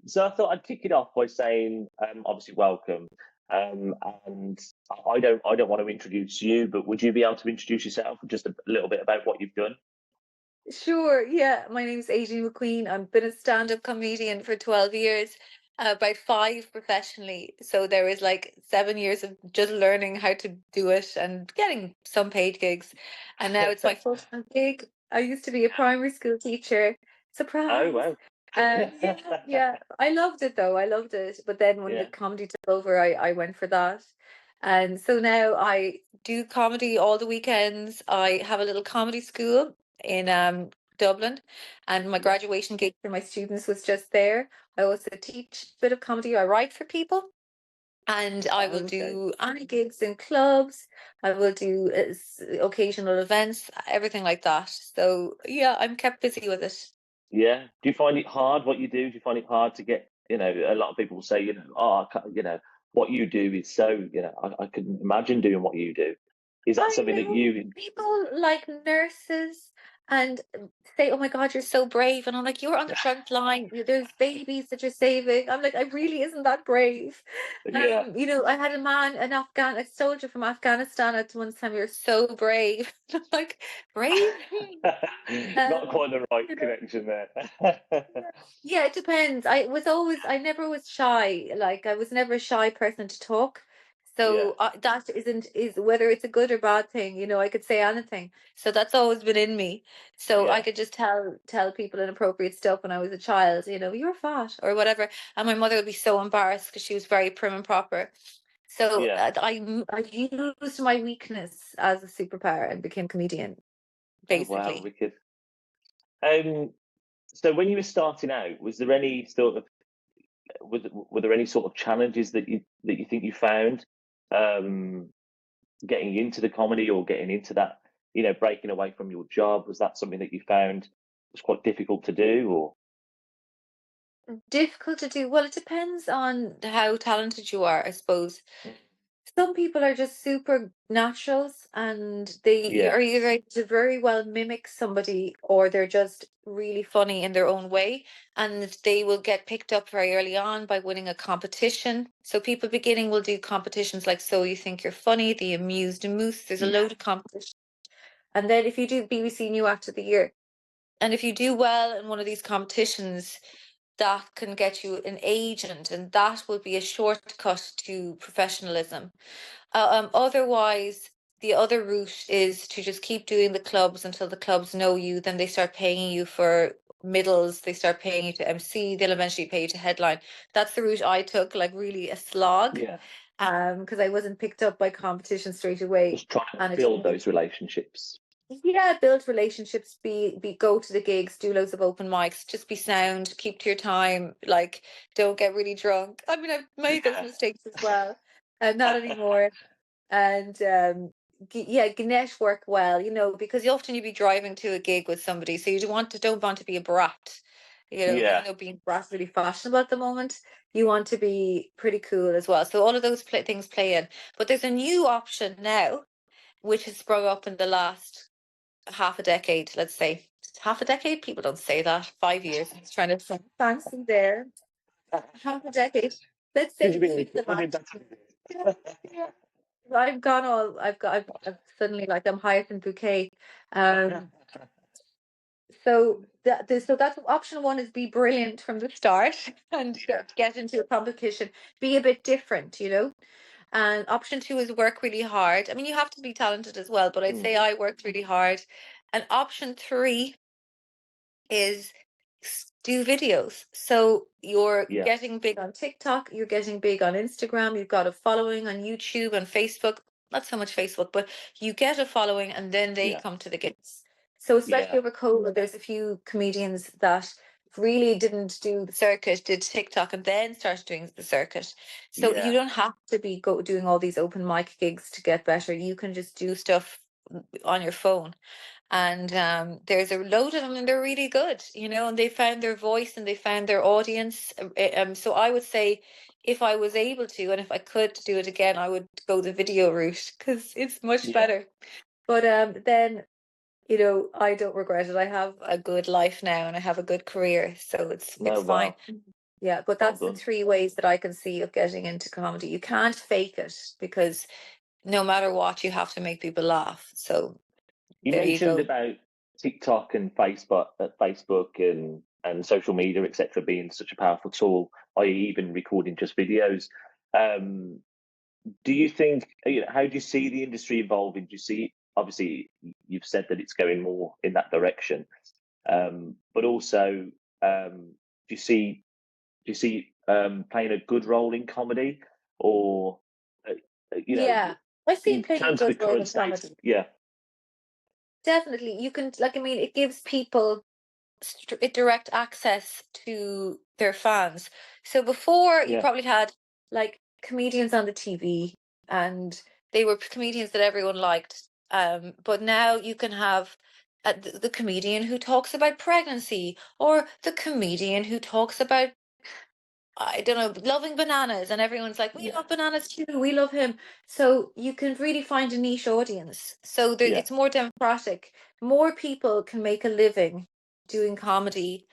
So I thought I'd kick it off by saying, obviously, welcome. And I don't want to introduce you, but would you be able to introduce yourself, just a little bit about what you've done? Sure, yeah. My name's Aideen McQueen. I've been a stand-up comedian for 12 years, about 5 professionally. So there was like 7 years of just learning how to do it and getting some paid gigs. And now it's my full-time gig. I used to be a primary school teacher. Oh Surprise. wow. Yeah, yeah. I loved it though. I loved it. But then when the Yeah. comedy took over, I went for that. And so now I do comedy all the weekends. I have a little comedy school in Dublin, and my Yeah. graduation gig for my students was just there. I also teach a bit of comedy. I write for people, and I will Oh, okay. do any gigs in clubs. I will do occasional events, everything like that. So yeah, I'm kept busy with it. Yeah. Do you find it hard what you do? Do you find it hard to get, a lot of people will say, oh, I can't, what you do is so, I couldn't imagine doing what you do. Is that I something that know you, people like nurses and say, "Oh my God, you're so brave," and I'm like, "You're on the front line. There's babies that you're saving." I'm like, "I really isn't that brave." yeah, I had a soldier from Afghanistan at one time. You're so brave. I'm like, brave. not Um, quite the right you know, connection there. yeah, yeah, it depends. I never was shy. Like I was never a shy person to talk. Yeah, So that is whether it's a good or bad thing. I could say anything. So that's always been in me. So I yeah, could just tell people inappropriate stuff when I was a child. You're fat or whatever, and my mother would be so embarrassed because she was very prim and proper. So yeah. I used my weakness as a superpower and became comedian, Oh wow, basically. wicked. Um, so when you were starting out, was there any sort of were there any sort of challenges that you think you found um, getting into the comedy or getting into that, breaking away from your job? Was that something that you found was quite difficult to do, or Difficult to do. Well, it depends on how talented you are, I suppose. Some people are just super naturals and they yeah, are either able to very well mimic somebody or they're just really funny in their own way. And they will get picked up very early on by winning a competition. So people beginning will do competitions like So You Think You're Funny, The Amused Moose. There's a yeah, load of competitions. And then if you do BBC New Act of the Year, and if you do well in one of these competitions, that can get you an agent, and that will be a shortcut to professionalism. Otherwise, the other route is to just keep doing the clubs until the clubs know you. Then they start paying you for middles. They start paying you to MC. They'll eventually pay you to headline. That's the route I took, like really a slog, yeah? because I wasn't picked up by competition straight away, Just trying to and it took build me. those relationships. Yeah, build relationships, be go to the gigs, do loads of open mics, just be sound, keep to your time, like don't get really drunk. I mean, I've made those Yeah, mistakes as well. Not anymore. And yeah, network well, because often you be driving to a gig with somebody, so you don't want to be a brat. yeah, Even though being brat is really fashionable at the moment, you want to be pretty cool as well. So all of those things play in. But there's a new option now, which has sprung up in the last half a decade, let's say. Half a decade? People don't say that. 5 years. I was trying to sound fancy there. Half a decade. Let's because say keep the match. Yeah, yeah. I've suddenly like I'm Hyacinth Bouquet. Um, so that's option one is be brilliant from the start and get into a competition. Be a bit different. And option two is work really hard. I mean, you have to be talented as well, but I'd say Mm, I worked really hard. And option three is do videos. So you're yes, getting big on TikTok, you're getting big on Instagram, you've got a following on YouTube and Facebook. Not so much Facebook, but you get a following and then they yeah, come to the gigs. So especially yeah, over COVID, there's a few comedians that really didn't do the circuit, did TikTok and then started doing the circuit. So you yeah, don't have to be doing all these open mic gigs to get better. You can just do stuff on your phone. And there's a load of them and they're really good, and they found their voice and they found their audience. So I would say if I was able to and if I could do it again, I would go the video route because it's much yeah. better. But then I don't regret it. I have a good life now and I have a good career, so it's No, fine. well. Yeah, but Well that's the done. 3 ways that I can see of getting into comedy. You can't fake it because no matter what, you have to make people laugh. So You there you mentioned go. about TikTok and Facebook and social media, etc., being such a powerful tool, i.e., even recording just videos. Um, do you think? How do you see the industry evolving? Do you see? Obviously, you've said that it's going more in that direction, but also, do you see? Do you see playing a good role in comedy, or uh, Yeah, I see in it playing a terms of the good role current in state? comedy. Yeah, Definitely, you can like I mean, it gives people direct access to their fans. So before you yeah, probably had like comedians on the TV and they were comedians that everyone liked. But now you can have the comedian who talks about pregnancy or the comedian who talks about I don't know, loving bananas, and everyone's like, we yeah, love bananas too, we love him. So you can really find a niche audience. So there, yeah, it's more democratic. More people can make a living doing comedy.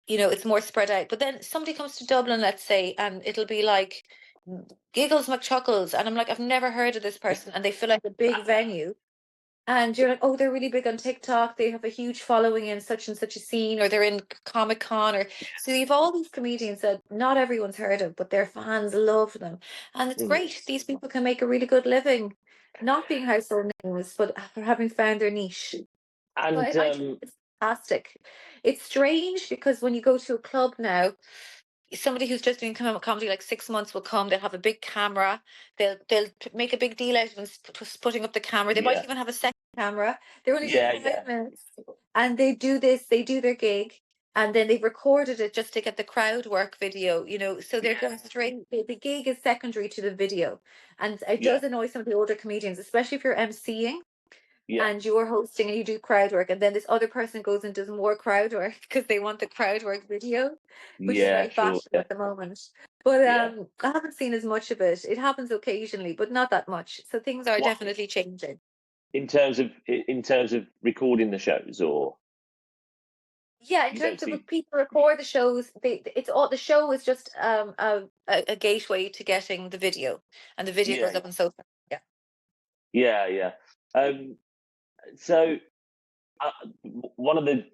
It's more spread out. But then somebody comes to Dublin, let's say, and it'll be like Giggles McChuckles, and I'm like, I've never heard of this person, and they fill out a big venue. And you're like, oh, they're really big on TikTok. They have a huge following in such and such a scene, or they're in Comic Con, or so you've all these comedians that not everyone's heard of, but their fans love them. And it's mm. great. These people can make a really good living, not being household names, but having found their niche. So And I think it's fantastic. It's strange because when you go to a club now, somebody who's just doing comedy like 6 months will come. They'll have a big camera. They'll make a big deal out of putting up the camera. They might yeah, even have a second camera. They're only doing yeah, five yeah, minutes, and they do this. They do their gig, and then they've recorded it just to get the crowd work video. So they're yeah, going straight. The gig is secondary to the video, and it yeah, does annoy some of the older comedians, especially if you're emceeing yeah, and you're hosting and you do crowd work, and then this other person goes and does more crowd work because they want the crowd work video, which is yeah, very sure, fashionable yeah, at the moment. But yeah. I haven't seen as much of it. It happens occasionally, but not that much. So things are What definitely changing. in terms of recording the shows, or Yeah, in you don't terms of see? people record the shows, it's all the show is just a gateway to getting the video, and the video Yeah, goes up on social. Yeah. yeah, yeah. Um, so uh, one of the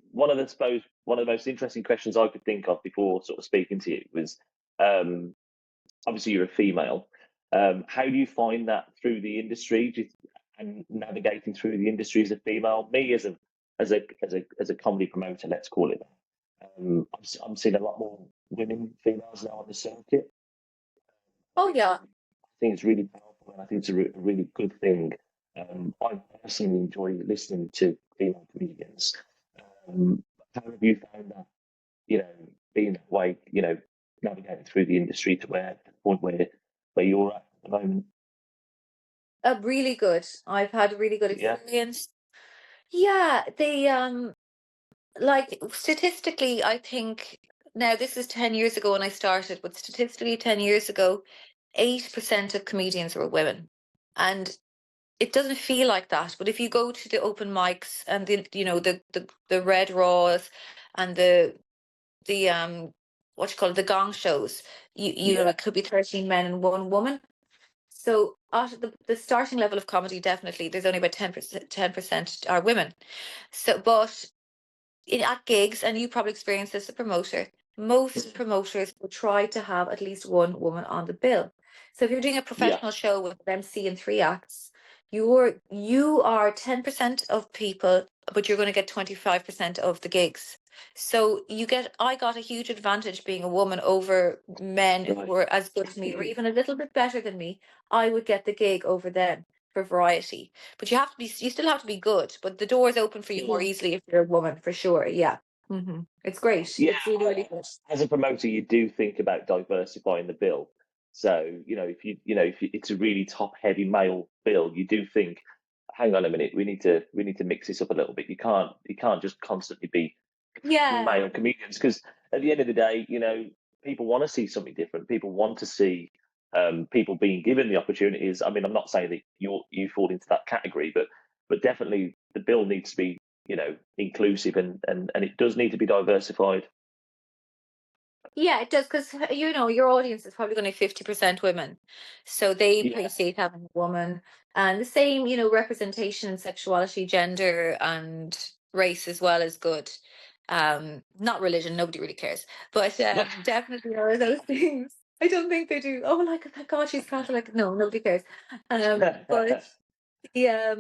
most interesting questions I could think of before sort of speaking to you was, um, obviously you're a female. How do you find that through the industry, and navigating through the industry as a female? Me as a comedy promoter, let's call it. I'm seeing a lot more women, females now on the circuit. Oh yeah. I think it's really powerful, and I think it's a really good thing. I personally enjoy listening to female comedians. How have you found that? Being that way, navigating through the industry to the point where you're at the moment. Really good. I've had a really good Yeah, experience. Yeah, they like statistically, I think now this is 10 years ago when I started, but statistically 10 years ago, 8% of comedians were women. And it doesn't feel like that, but if you go to the open mics and the Red Raws and the what you call it, the gong shows, yeah, it could be 13 men and one woman. So at the starting level of comedy, definitely there's only about 10% are women. So but at gigs, and you probably experienced this as a promoter, most promoters will try to have at least one woman on the bill. So if you're doing a yeah, professional show with an MC and 3 acts, you are 10% of people, but you're going to get 25% of the gigs. So I got a huge advantage being a woman over men who right. were as good as me or even a little bit better than me. I would get the gig over them for variety. But you still have to be good, but the doors open for you more Mm. easily if you're a woman, for sure. Yeah. It's great. Yeah, It's really, really good. as a promoter, you do think about diversifying the bill. So if it's a really top heavy male bill, you do think, hang on a minute, we need to mix this up a little bit. You can't just constantly be Yeah. male comedians, because at the end of the day, people want to see something different. People want to see people being given the opportunities. I mean, I'm not saying that you fall into that category, but definitely the bill needs to be inclusive, and it does need to be diversified. Yeah, it does, because your audience is probably going to be 50% women, so they Yeah. appreciate having a woman, and the same, representation in sexuality, gender, and race as well is good. Not religion, nobody really cares, but definitely all of those things. I don't think they do. Oh, like, oh my God, she's Catholic. No, nobody cares. But yeah,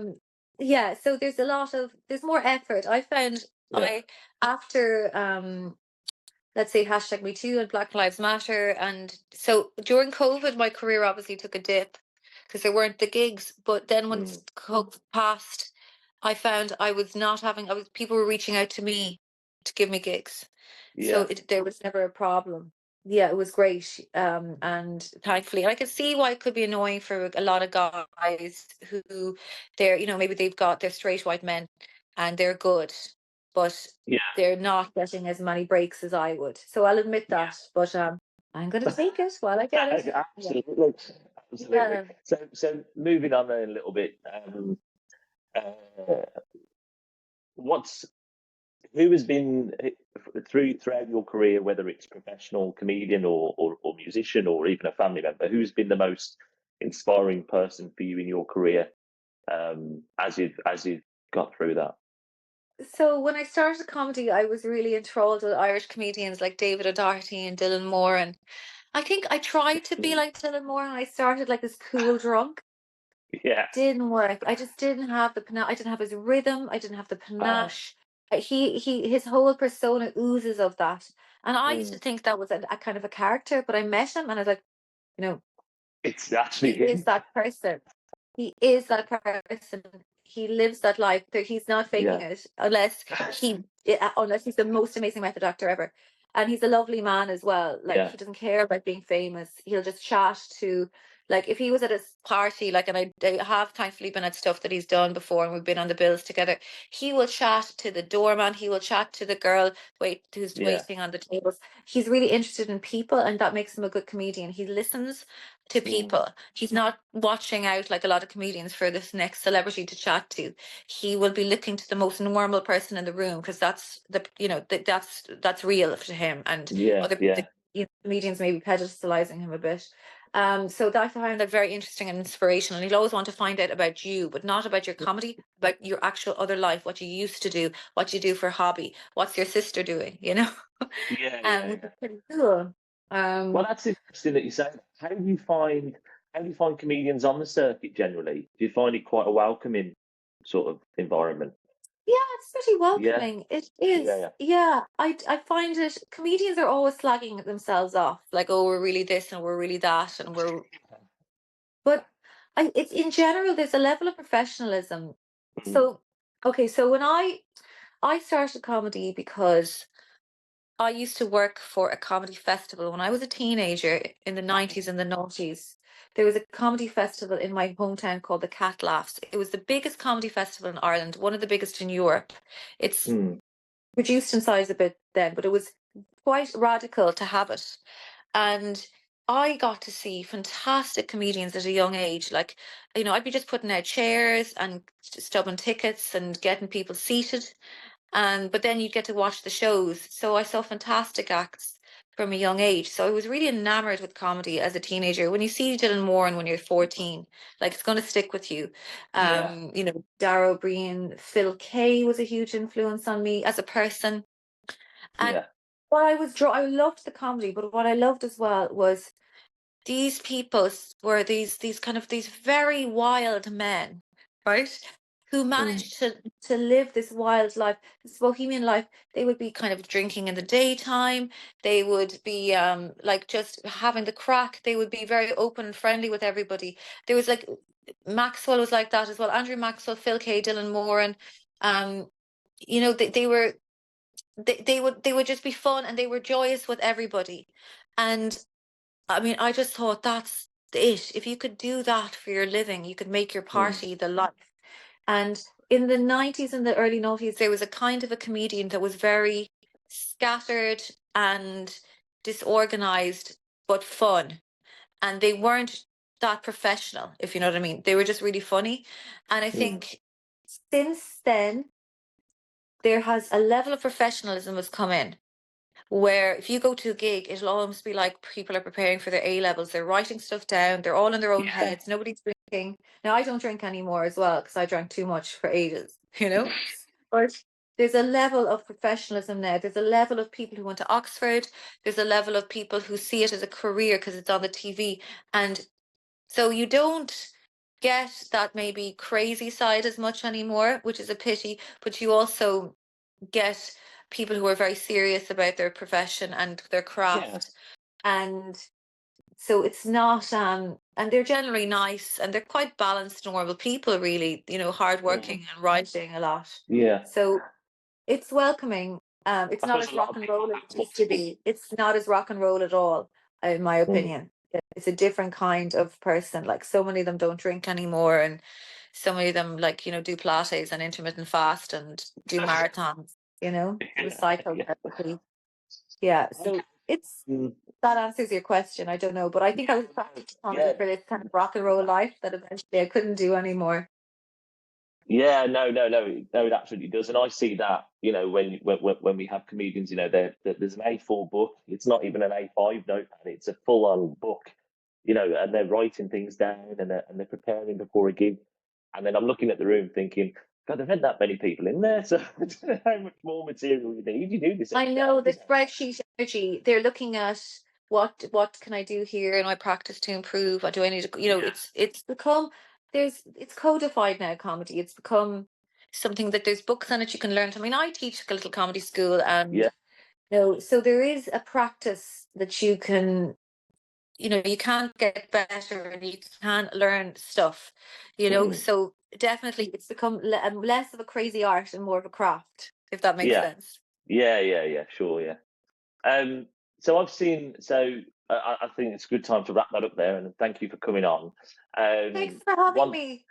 yeah. So there's more effort. I found Yeah. I after let's say hashtag Me Too and Black Lives Matter. And so during COVID, my career obviously took a dip because there weren't the gigs. But then once Mm. COVID passed, I found I was not having, people were reaching out to me to give me gigs. So Yeah. there was never a problem. Yeah, it was great. And thankfully, I could see why it could be annoying for a lot of guys who maybe they're straight white men and they're good, but Yeah. they're not getting as many breaks as I would. So I'll admit that, but I'm going to take it while I get it. Yeah. Absolutely. Absolutely. Yeah. So moving on then a little bit, uh, what's who has been throughout your career, whether it's professional comedian or musician or even a family member, who's been the most inspiring person for you in your career, as you've got through that? So when I started comedy, I was really enthralled with Irish comedians like David O'Doherty and Dylan Moran. I think I tried to be Mm. like Dylan Moran. I started like this cool drunk. Yeah. Didn't work. I just didn't have the panache. I didn't have his rhythm. I didn't have the Uh, panache. His whole persona oozes of that. And I used to mm. think that was a kind of a character, but I met him and I was like, you know, It's he actually is him. that person. He is that person. He lives that life. He's not faking Yeah. it unless he's the most amazing method actor ever. And he's a lovely man as well. Like, Yeah. he doesn't care about being famous. He'll just chat to, like, if he was at a party, like, and I have thankfully been at stuff that he's done before, and we've been on the bills together. He will chat to the doorman. He will chat to the girl who's Yeah. waiting on the tables. He's really interested in people, and that makes him a good comedian. He listens to Mm. people. He's not watching out like a lot of comedians for this next celebrity to chat to. He will be looking to the most normal person in the room, because that's real to him. And Yeah. other Yeah. comedians may be pedestalizing him a bit. So that I find that very interesting and inspirational. And he'll always want to find out about you, but not about your comedy, about your actual other life, what you used to do, what you do for hobby, what's your sister doing, Yeah. Yeah. which is pretty cool. Well, Um, that's interesting that you say that. How do you find comedians on the circuit generally? Do you find it quite a welcoming sort of environment? Yeah, it's pretty Yeah. welcoming. It Yeah. is. Yeah. Yeah, I find it. Comedians are always slagging themselves off, like, oh, we're really this and we're really that, and but it's in general. There's a level of professionalism. Mm. So, okay, so when I started comedy because I used to work for a comedy festival when I was a teenager in the 90s and the noughties. There was a comedy festival in my hometown called the Cat Laughs. It was the biggest comedy festival in Ireland, one of the biggest in Europe. It's Mm. reduced in size a bit then, but it was quite radical to have it. And I got to see fantastic comedians at a young age. Like, I'd be just putting out chairs and stubbing tickets and getting people seated. And but then you'd get to watch the shows. So I saw fantastic acts from a young age. So I was really enamored with comedy as a teenager. When you see Dylan Moran when you're 14, like, it's going to stick with you. Yeah. Dara O'Brien, Phil Kay was a huge influence on me as a person. And Yeah. what I loved the comedy, but what I loved as well was these people were these very wild men, right? Who Mm. managed to live this wild life, this bohemian life. They would be kind of drinking in the daytime. They would be like just having the crack. They would be very open and friendly with everybody. There was like Maxwell was like that as well. Andrew Maxwell, Phil Kay, Dylan Moran. Um, they would just be fun, and they were joyous with everybody. And I mean, I just thought that's it. If you could do that for your living, you could make your Mm. party the life. And in the 90s and the early noughties, there was a kind of a comedian that was very scattered and disorganized, but fun. And they weren't that professional, if you know what I mean. They were just really funny. And I Mm. think since then, there has a level of professionalism has come in. where if you go to a gig, it'll almost be like people are preparing for their A levels. They're writing stuff down. They're all in their own Yeah. heads. Nobody's drinking. Now, I don't drink anymore as well because I drank too much for ages, But there's a level of professionalism now. There's a level of people who went to Oxford. There's a level of people who see it as a career because it's on the TV. And so you don't get that maybe crazy side as much anymore, which is a pity, but you also get people who are very serious about their profession and their craft. And so it's not and they're generally nice and they're quite balanced, normal people, really, hardworking and writing a lot. Yeah. So it's welcoming. It's I not suppose as a lot rock of and people roll as have it used to be. It's not as rock and roll at all, in my opinion. It's a different kind of person. Like, so many of them don't drink anymore, and so many of them, like, do Pilates and intermittent fast and do marathons, recycle Yeah. perfectly. Yeah. So it's Mm. that answers your question. I don't know, but I think I was practicing comedy for this kind of rock and roll life that eventually I couldn't do anymore. Yeah, no, it absolutely does, and I see that. When we have comedians, there's an A4 book. It's not even an A5 notepad. It's a full-on book. And they're writing things down and they're preparing before a gig. And then I'm looking at the room thinking, God, there aren't that many people in there, so I don't know how much more material you need. You do this I every know the day. spreadsheet energy. They're looking at what can I do here in my practice to improve? What do I need to, it's become it's codified now, comedy. It's become something that there's books on it you can learn. I mean, I teach a little comedy school, and Yeah, so there is a practice that you can, you can't get better and you can learn stuff, so definitely it's become less of a crazy art and more of a craft, if that makes yeah, sense. yeah, sure, yeah. So I've seen. So I think it's a good time to wrap that up there, and thank you for coming on. Thanks for having One me.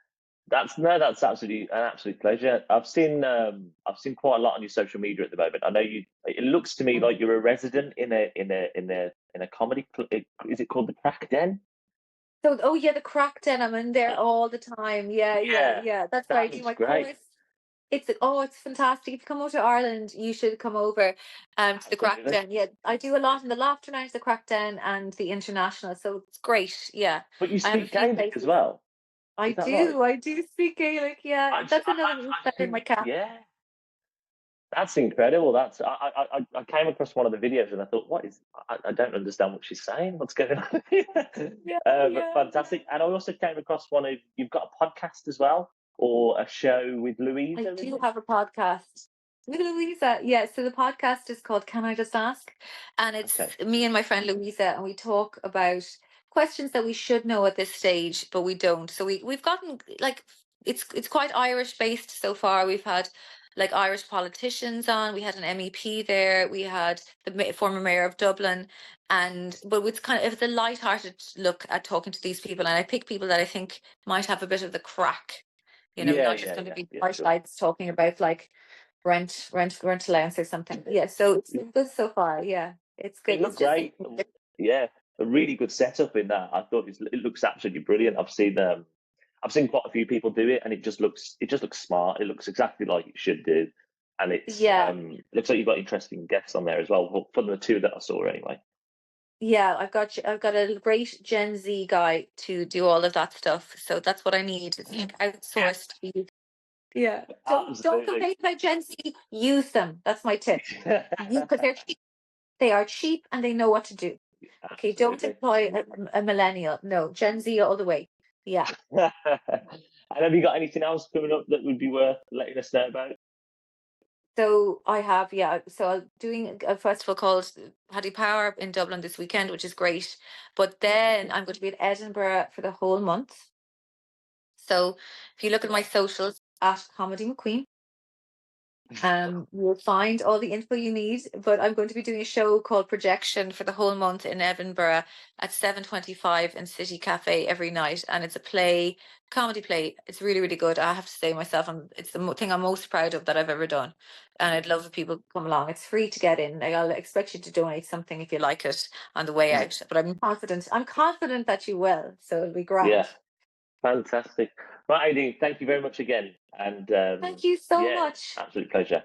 That's absolutely an absolute pleasure. I've seen quite a lot on your social media at the moment. I know you. It looks to me like you're a resident in a comedy. Is it called the Crack Den? So, oh yeah, the crack den. I'm in there all the time. Yeah, yeah, Yeah, yeah. That's where I that do looks my great. course. It's fantastic. If you come over to Ireland, you should come over to the crack Absolutely. den. Yeah, I do a lot in the Laughter Lounge, the crack den, and the International. So it's great. Yeah, But you I have a speak few Gaelic as places. well. I Is that right? do. I do speak Gaelic. Yeah, that's another feather in my cap. Yeah. That's incredible. I came across one of the videos and I thought, I don't understand what she's saying. What's going on? Yeah, But yeah. fantastic. And I also came across you've got a podcast as well, or a show with I Louisa, is do it? have a podcast with Louisa. Yeah, so the podcast is called Can I Just Ask? And it's Okay. me and my friend Louisa, and we talk about questions that we should know at this stage, but we don't. So we've gotten, like, it's quite Irish based so far. We've had like Irish politicians on. We had an MEP there. We had the former mayor of Dublin, but it's a light-hearted look at talking to these people, and I pick people that I think might have a bit of the crack. Yeah, Not just yeah, going to be yeah, bright sure. lights talking about like rent allowance or something. Yeah, so it's been good so far. Yeah, it's good. It It's looked just great. Yeah, a really good setup in that. I thought it looks absolutely brilliant. I've seen quite a few people do it, and it just looks smart. It looks exactly like it should do, and yeah, it looks like you've got interesting guests on there as well. Well, from the two that I saw anyway. yeah. I've got a great Gen Z guy to do all of that stuff. So that's what I need. It's like outsourced. Yeah. Don't Absolutely. complain about Gen Z. Use them. That's my tip. Because they're cheap. They are cheap and they know what to do. Okay, don't Absolutely. employ a millennial. No, Gen Z all the way. Yeah. And have you got anything else coming up that would be worth letting us know about? So I have, yeah. So I'm doing a festival called Paddy Power in Dublin this weekend, which is great. But then I'm going to be in Edinburgh for the whole month. So if you look at my socials at Comedy McQueen, you'll find all the info you need. But I'm going to be doing a show called Projection for the whole month in Edinburgh at 7:25 in City Cafe every night, and it's a comedy play. It's really, really good. I have to say myself, it's the thing I'm most proud of that I've ever done, and I'd love if people come along. It's free to get in. I'll expect you to donate something if you like it on the way out. But I'm confident. I'm confident that you will. So it'll be Yeah, grand. fantastic. Right, Aideen, thank you very much again. And Thank you so yeah, much. absolute pleasure.